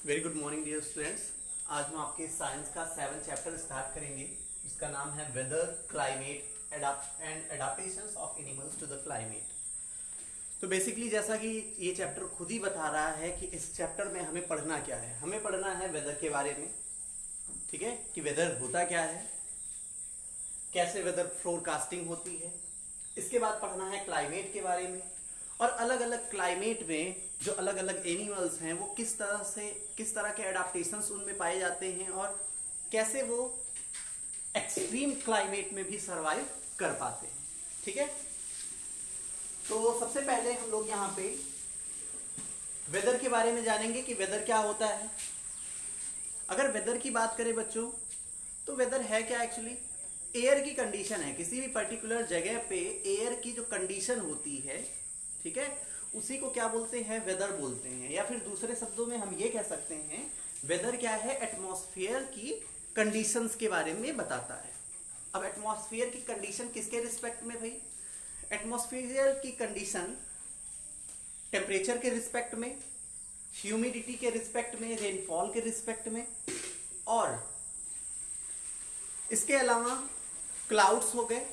Very good morning dear students. आज हम आपके साइंस का 7 चैप्टर स्टार्ट करेंगे जिसका नाम है weather climate and adaptations of animals to the climate. तो बेसिकली जैसा कि ये चैप्टर खुद ही बता रहा है कि इस चैप्टर में हमें पढ़ना क्या है। हमें पढ़ना है वेदर के बारे में, ठीक है, कि वेदर होता क्या है, कैसे वेदर फोरकास्टिंग होती है। इसके बाद पढ़ना है क्लाइमेट के बारे में और अलग अलग क्लाइमेट में जो अलग अलग एनिमल्स हैं वो किस तरह के एडाप्टेशंस उनमें पाए जाते हैं और कैसे वो एक्सट्रीम क्लाइमेट में भी सरवाइव कर पाते हैं। ठीक है, तो सबसे पहले हम लोग यहाँ पे वेदर के बारे में जानेंगे कि वेदर क्या होता है। अगर वेदर की बात करें बच्चों, तो वेदर है क्या एक्चुअली? एयर की कंडीशन है। किसी भी पर्टिकुलर जगह पे एयर की जो कंडीशन होती है, ठीक है, उसी को क्या बोलते हैं? वेदर बोलते हैं। या फिर दूसरे शब्दों में हम ये कह सकते हैं वेदर क्या है? एटमॉस्फेयर की कंडीशंस के बारे में बताता है। अब एटमॉस्फेयर की कंडीशन किसके रिस्पेक्ट में भाई? एटमॉस्फेयर की कंडीशन टेम्परेचर के रिस्पेक्ट में, ह्यूमिडिटी के रिस्पेक्ट में, रेनफॉल के रिस्पेक्ट में, और इसके अलावा क्लाउड्स हो गए,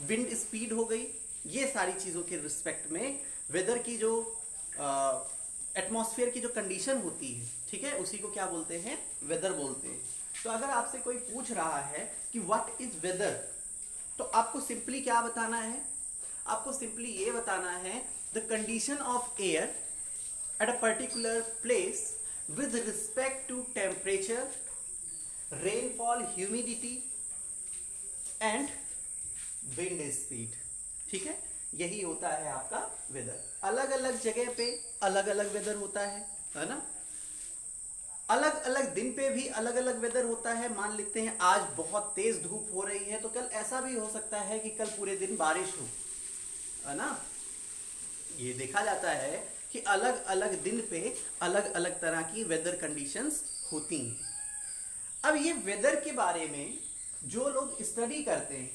विंड स्पीड हो गई, ये सारी चीजों के रिस्पेक्ट में वेदर की जो एटमॉस्फेयर की जो कंडीशन होती है, ठीक है, उसी को क्या बोलते हैं? वेदर बोलते हैं। तो अगर आपसे कोई पूछ रहा है कि व्हाट इज वेदर, तो आपको सिंपली क्या बताना है? आपको सिंपली ये बताना है the condition of air at a particular place with respect to temperature, rainfall, humidity and wind speed. ठीक है, यही होता है आपका वेदर। अलग अलग जगह पे अलग अलग वेदर होता है ना? अलग अलग दिन पे भी अलग अलग वेदर होता है। मान लेते हैं आज बहुत तेज धूप हो रही है, तो कल ऐसा भी हो सकता है कि कल पूरे दिन बारिश हो, है ना? ये देखा जाता है कि अलग अलग दिन पे अलग अलग तरह की वेदर कंडीशंस होती हैं। अब ये वेदर के बारे में जो लोग स्टडी करते हैं,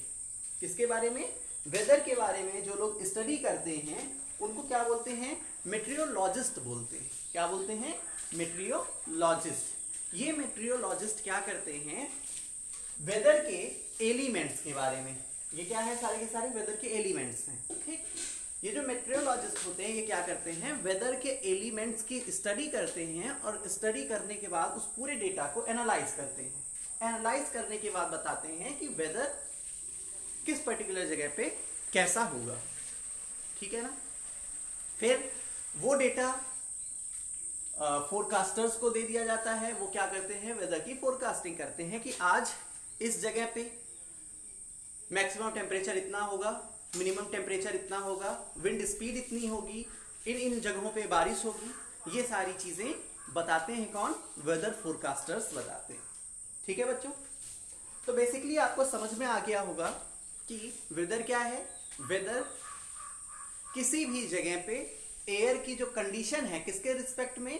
किसके बारे में? वेदर के बारे में जो लोग स्टडी करते हैं उनको क्या बोलते हैं? मेट्रियोलॉजिस्ट बोलते हैं। क्या बोलते हैं? मेट्रियोलॉजिस्ट। ये मेट्रियोलॉजिस्ट क्या करते हैं? वेदर के एलिमेंट्स के बारे में, ये क्या है? सारे के सारे वेदर के एलिमेंट्स हैं। ठीक, ये जो मेट्रियोलॉजिस्ट होते हैं ये क्या करते हैं? वेदर के एलिमेंट्स की स्टडी करते हैं और स्टडी करने के बाद उस पूरे डेटा को एनालाइज करते हैं। एनालाइज करने के बाद बताते हैं कि वेदर किस पर्टिकुलर जगह पे कैसा होगा। ठीक है ना? फिर वो डेटा फोरकास्टर्स को दे दिया जाता है। वो क्या करते हैं? वेदर की फोरकास्टिंग करते हैं कि आज इस जगह पे मैक्सिमम टेम्परेचर इतना होगा, मिनिमम टेम्परेचर इतना होगा, विंड स्पीड इतनी होगी, इन इन जगहों पे बारिश होगी। ये सारी चीजें बताते हैं कौन? वेदर फोरकास्टर्स बताते हैं। ठीक है बच्चों, तो बेसिकली आपको समझ में आ गया होगा कि वेदर क्या है। वेदर किसी भी जगह पे एयर की जो कंडीशन है, किसके रिस्पेक्ट में?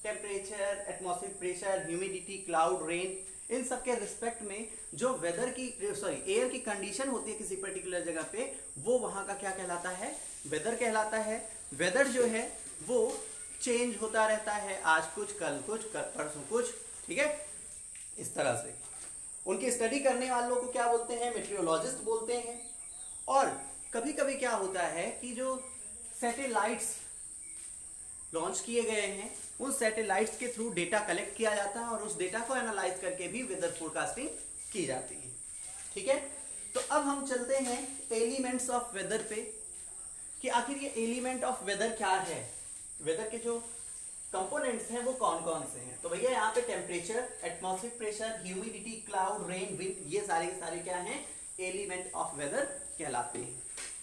Temperature, atmospheric pressure, humidity, cloud, rain, इन सब के रिस्पेक्ट में जो वेदर की एयर की कंडीशन होती है किसी पर्टिकुलर जगह पे, वो वहां का क्या कहलाता है? वेदर कहलाता है। वेदर जो है वो चेंज होता रहता है, आज कुछ, कल कुछ, परसों कुछ। ठीक है, इस तरह से उनकी स्टडी करने वालों को क्या बोलते हैं? मेट्रियोलॉजिस्ट बोलते हैं। और कभी कभी क्या होता है कि जो सैटेलाइट्स लॉन्च किए गए हैं, उन सैटेलाइट्स के थ्रू डेटा कलेक्ट किया जाता है और उस डेटा को एनालाइज करके भी वेदर फोरकास्टिंग की जाती है। ठीक है, तो अब हम चलते हैं एलिमेंट्स ऑफ वेदर पे कि आखिर ये एलिमेंट ऑफ वेदर क्या है। वेदर के जो कंपोनेंट्स हैं वो कौन कौन से हैं? तो भैया यहाँ पे temperature, atmospheric pressure, humidity, cloud, rain, wind, ये सारे के सारे क्या हैं? एलिमेंट ऑफ वेदर कहलाते हैं।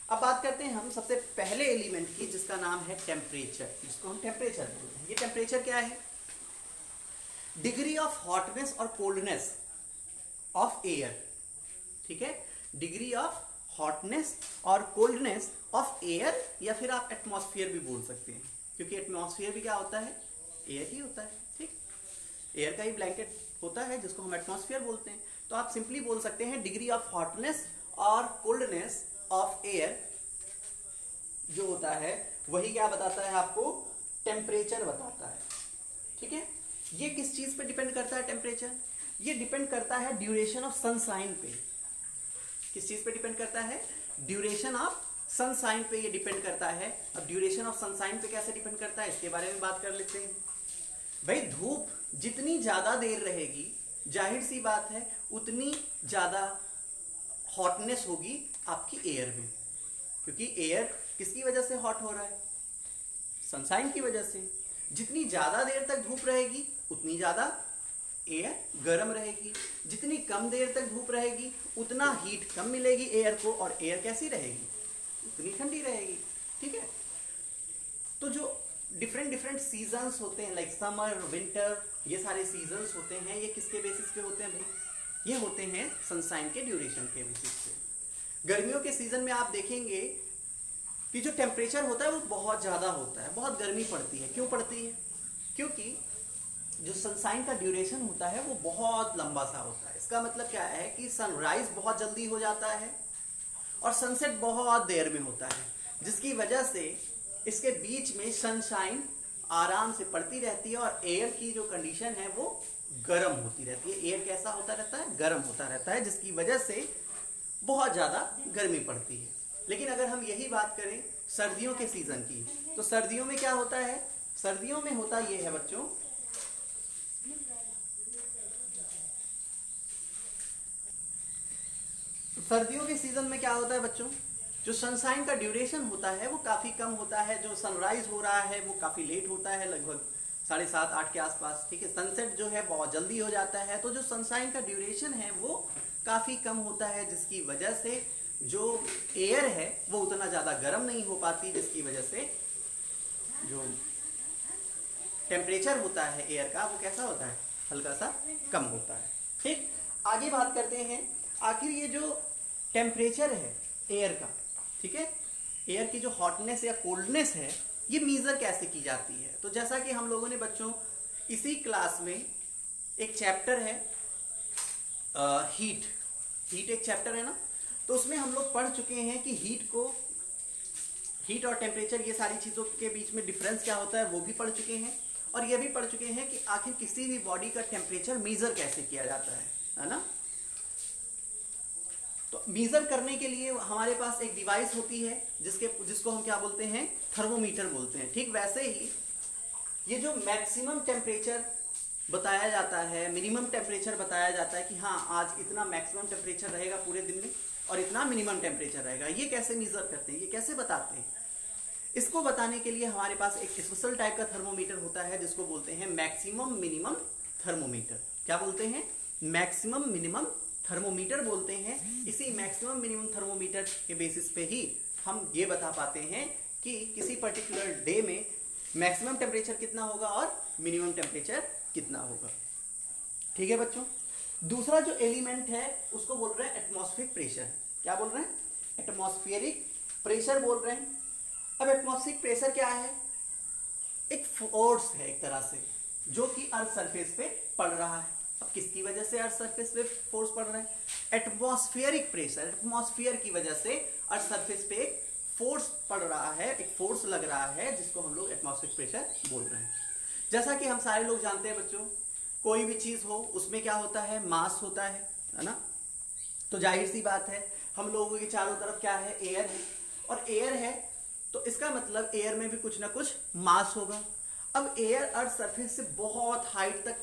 अब बात करते हैं हम सबसे पहले एलिमेंट की, जिसका नाम है टेम्परेचर, जिसको हम टेम्परेचर बोलते हैं। ये टेम्परेचर क्या है? डिग्री ऑफ हॉटनेस और कोल्डनेस ऑफ एयर। ठीक है, डिग्री ऑफ हॉटनेस और कोल्डनेस ऑफ एयर, या फिर आप एटमॉस्फेयर भी बोल सकते हैं, क्योंकि एटमॉस्फेयर भी क्या होता है? एयर ही होता है। ठीक, एयर का ही ब्लैंकेट होता है जिसको हम एटमॉस्फेयर बोलते हैं। तो आप सिंपली बोल सकते हैं डिग्री ऑफ हॉटनेस और कोल्डनेस ऑफ एयर जो होता है वही क्या बताता है आपको? टेम्परेचर बताता है। ठीक है। ये किस चीज पे डिपेंड करता है टेम्परेचर? ये डिपेंड करता है ड्यूरेशन ऑफ सनशाइन पे। किस चीज पे डिपेंड करता है? ड्यूरेशन ऑफ सनशाइन पे ये डिपेंड करता है। अब ड्यूरेशन ऑफ सनशाइन पे कैसे डिपेंड करता है इसके बारे में बात कर लेते हैं। भाई धूप जितनी ज्यादा देर रहेगी, जाहिर सी बात है उतनी ज्यादा हॉटनेस होगी आपकी एयर में, क्योंकि एयर किसकी वजह से हॉट हो रहा है? सनशाइन की वजह से। जितनी ज्यादा देर तक धूप रहेगी उतनी ज्यादा एयर गर्म रहेगी, जितनी कम देर तक धूप रहेगी उतना हीट कम मिलेगी एयर को, और एयर कैसी रहेगी? उतनी ठंडी रहेगी। ठीक है। तो जो डिफरेंट सीजन्स होते हैं, लाइक समर, विंटर, ये सारे सीजन्स होते हैं, ये किसके बेसिस पे होते हैं भाई? ये होते हैं सनशाइन के ड्यूरेशन के बेसिस पे। गर्मियों के सीजन में आप देखेंगे कि जो टेम्परेचर होता है वो बहुत ज्यादा होता है, बहुत गर्मी पड़ती है। क्यों पड़ती है? क्योंकि जो सनशाइन का ड्यूरेशन होता है वो बहुत लंबा सा होता है। इसका मतलब क्या है कि सनराइज बहुत जल्दी हो जाता है और सनसेट बहुत देर में होता है, जिसकी वजह से इसके बीच में सनशाइन आराम से पड़ती रहती है और एयर की जो कंडीशन है वो गर्म होती रहती है। एयर कैसा होता रहता है? गर्म होता रहता है, जिसकी वजह से बहुत ज्यादा गर्मी पड़ती है। लेकिन अगर हम यही बात करें सर्दियों के सीजन की, तो सर्दियों में क्या होता है? सर्दियों में होता ये है बच्चों, सर्दियों के सीजन में क्या होता है बच्चों? जो सनशाइन का ड्यूरेशन होता है वो काफी कम होता है। जो सनराइज हो रहा है वो काफी लेट होता है, लगभग 7:30 8 के आसपास। ठीक है। सनसेट जो है बहुत जल्दी हो जाता है। तो जो सनशाइन का ड्यूरेशन है वो काफी कम होता है, जिसकी वजह से जो एयर है वो उतना ज्यादा गर्म नहीं हो पाती, जिसकी वजह से जो टेम्परेचर होता है एयर का वो कैसा होता है? हल्का सा कम होता है। ठीक। आगे बात करते हैं, आखिर ये जो टेम्परेचर है एयर का, ठीक है, एयर की जो हॉटनेस या कोल्डनेस है ये मेजर कैसे की जाती है? तो जैसा कि हम लोगों ने बच्चों इसी क्लास में एक चैप्टर है हीट एक चैप्टर है ना, तो उसमें हम लोग पढ़ चुके हैं कि हीट और टेम्परेचर, ये सारी चीजों के बीच में डिफरेंस क्या होता है वो भी पढ़ चुके हैं। और ये भी पढ़ चुके हैं कि आखिर किसी भी बॉडी का टेम्परेचर मेजर कैसे किया जाता है ना। तो मेजर करने के लिए हमारे पास एक डिवाइस होती है जिसको हम क्या बोलते हैं? थर्मोमीटर बोलते हैं। ठीक वैसे ही ये जो मैक्सिमम टेम्परेचर बताया जाता है, मिनिमम टेम्परेचर बताया जाता है कि हाँ आज इतना मैक्सिमम टेम्परेचर रहेगा पूरे दिन में और इतना मिनिमम टेम्परेचर रहेगा, ये कैसे मेजर करते हैं, ये कैसे बताते हैं? इसको बताने के लिए हमारे पास एक स्पेशल टाइप का थर्मोमीटर होता है जिसको बोलते हैं मैक्सिमम मिनिमम थर्मोमीटर। क्या बोलते हैं? मैक्सिमम मिनिमम थर्मोमीटर बोलते हैं। इसी मैक्सिमम मिनिमम थर्मोमीटर के बेसिस पे ही हम ये बता पाते हैं कि किसी पर्टिकुलर डे में मैक्सिमम टेम्परेचर कितना होगा और मिनिमम टेम्परेचर कितना होगा। ठीक है बच्चों। दूसरा जो एलिमेंट है उसको बोल रहे हैं एटमॉस्फेरिक प्रेशर। क्या बोल रहे हैं? एटमॉस्फेरिक प्रेशर बोल रहे हैं। अब एटमॉस्फेरिक प्रेशर क्या है? एक फोर्स है एक तरह से जो कि अर्थ सरफेस पे पड़ रहा है। अब किसकी वजह से अर्थ सरफेस पे फोर्स पड़ रहा है? एटमॉस्फेरिक प्रेशर, एटमॉस्फेयर की वजह से अर्थ सरफेस पे एक फोर्स पड़ रहा है, एक फोर्स लग रहा है, जिसको हम लोग एटमॉस्फेरिक प्रेशर बोल रहे हैं। जैसा कि हम सारे लोग जानते हैं बच्चों, कोई भी चीज हो उसमें क्या होता है? मास होता है ना। तो जाहिर सी बात है हम लोगों के चारों तरफ क्या है? एयर है। और एयर है तो इसका मतलब एयर में भी कुछ ना कुछ मास होगा। अब एयर अर्थ सरफेस से बहुत हाइट तक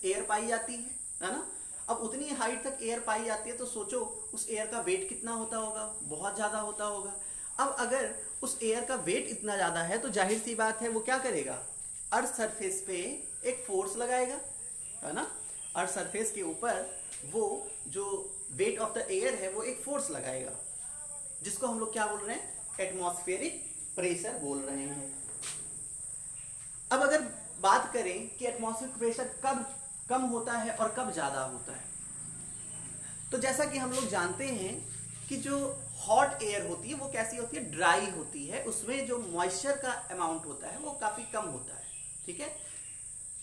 एयर पाई जाती है ना। अब उतनी हाइट तक एयर पाई जाती है तो सोचो उस एयर का वेट कितना होता होगा? बहुत ज्यादा होता होगा। अब अगर उस एयर का वेट इतना ज्यादा है तो जाहिर सी बात है वो क्या करेगा? अर्थ सरफेस पे एक फोर्स लगाएगा, है ना। अर्थ सरफेस के ऊपर वो जो वेट ऑफ द एयर है वो एक फोर्स लगाएगा, जिसको हम लोग क्या बोल रहे हैं? एटमॉस्फेरिक प्रेशर बोल रहे हैं। अब अगर बात करें कि एटमॉस्फेरिक प्रेशर कब कम होता है और कब ज्यादा होता है, तो जैसा कि हम लोग जानते हैं कि जो हॉट एयर होती है वो कैसी होती है? ड्राई होती है। उसमें जो मॉइस्चर का अमाउंट होता है वो काफी कम होता है। ठीक है।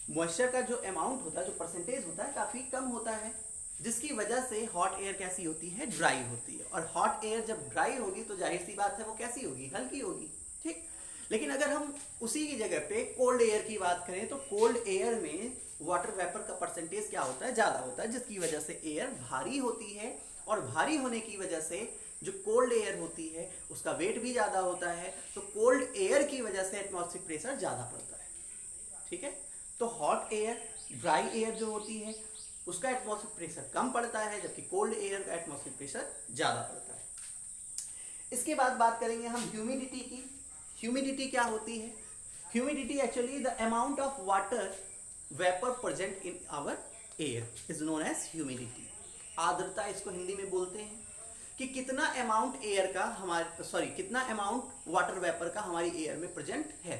मॉइस्चर का जो अमाउंट होता है, जो परसेंटेज होता है, काफी कम होता है, जिसकी वजह से हॉट एयर कैसी होती है? ड्राई होती है। और हॉट एयर जब ड्राई होगी तो जाहिर सी बात है वो कैसी होगी? हल्की होगी। ठीक। लेकिन अगर हम उसी की जगह पे कोल्ड एयर की बात करें तो कोल्ड एयर में वाटर वेपर का परसेंटेज क्या होता है, ज्यादा होता है, जिसकी वजह से एयर भारी होती है और भारी होने की वजह से जो कोल्ड एयर होती है उसका वेट भी ज्यादा होता है, तो कोल्ड एयर की वजह से एटमॉस्फेरिक प्रेशर ज्यादा पड़ता है। ठीक है, तो हॉट एयर, ड्राई एयर जो होती है उसका एटमॉस्फेरिक प्रेशर कम पड़ता है, जबकि कोल्ड एयर का एटमॉस्फेरिक प्रेशर ज्यादा पड़ता है। इसके बाद बात करेंगे हम ह्यूमिडिटी की। ह्यूमिडिटी क्या होती है? Humidity actually the amount of water vapour present in our air is known as humidity. आर्द्रता इसको हिंदी में बोलते हैं कि कितना अमाउंट एयर का कितना अमाउंट वाटर वेपर का हमारी एयर में प्रेजेंट है,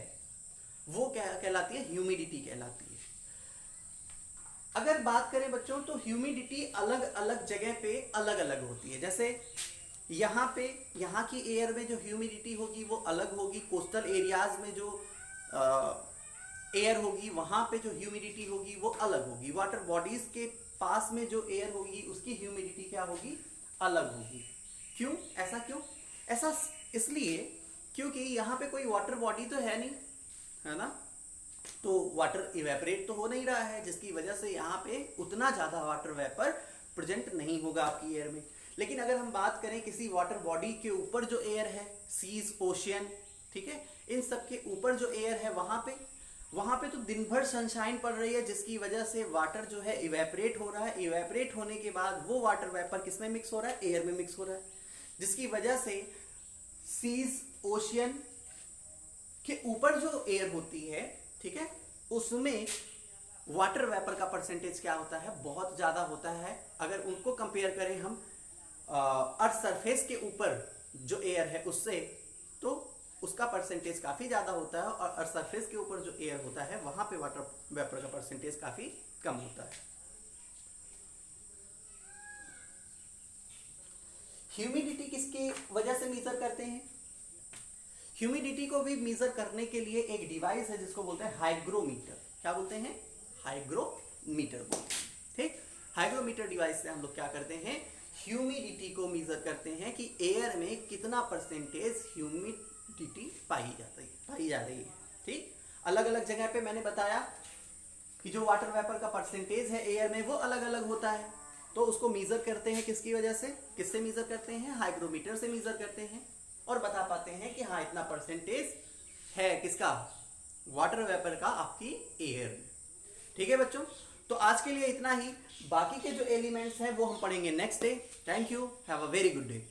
वो क्या कहलाती है? ह्यूमिडिटी कहलाती है। अगर बात करें बच्चों तो ह्यूमिडिटी अलग अलग जगह पे अलग अलग होती है। जैसे यहाँ की एयर में जो ह्यूमिडिटी होगी वो अलग होगी, कोस्टल एरियाज में जो एयर होगी वहां पे जो ह्यूमिडिटी होगी वो अलग होगी, वाटर बॉडीज के पास में जो एयर होगी उसकी ह्यूमिडिटी क्या होगी? अलग होगी। क्यों? ऐसा क्यों? ऐसा इसलिए क्योंकि यहाँ पे कोई वाटर बॉडी तो है नहीं, है ना, तो वाटर इवेपोरेट तो हो नहीं रहा है, जिसकी वजह से यहाँ पे उतना ज्यादा वाटर वेपर प्रेजेंट नहीं होगा आपकी एयर में। लेकिन अगर हम बात करें किसी वाटर बॉडी के ऊपर जो एयर है, सीज, ओशियन, ठीक है, इन सब के ऊपर जो एयर है वहां पे तो दिन भर सनशाइन पड़ रही है, जिसकी वजह से वाटर जो है इवेपोरेट हो रहा है। इवेपोरेट होने के बाद वो वाटर वेपर किसमें मिक्स हो रहा है? एयर में मिक्स हो रहा है, जिसकी वजह से सीज, ओशियन के ऊपर जो एयर होती है, ठीक है, उसमें वाटर वेपर का परसेंटेज क्या होता है? बहुत ज्यादा होता है। अगर उनको कंपेयर करें हम अर्थ सरफेस के ऊपर जो एयर है उससे, तो उसका परसेंटेज काफी ज्यादा होता है, और अर्थ सरफेस के ऊपर जो एयर होता है वहां पे वाटर वेपर का परसेंटेज काफी कम होता है। ह्यूमिडिटी किसके वजह से मेजर करते हैं? ह्यूमिडिटी को भी मेजर करने के लिए एक डिवाइस है जिसको बोलते हैं हाइग्रोमीटर। क्या बोलते हैं? हाइग्रोमीटर बोलते हैं। ठीक, हाइग्रोमीटर डिवाइस से हम लोग क्या करते हैं? ह्यूमिडिटी को मेजर करते हैं कि एयर में कितना परसेंटेज ह्यूमिडिटी पाई जा रही है। ठीक, अलग अलग जगह पे मैंने बताया कि जो वाटर वेपर का परसेंटेज है एयर में वो अलग अलग होता है, तो उसको मेजर करते हैं किसकी वजह से? किससे मेजर करते हैं? हाइग्रोमीटर से मेजर करते हैं, और बता पाते हैं कि हाँ इतना परसेंटेज है किसका? वाटर वेपर का आपकी एयर में। ठीक है बच्चों, तो आज के लिए इतना ही। बाकी के जो एलिमेंट्स हैं वो हम पढ़ेंगे next day. Thank you, have a very good day.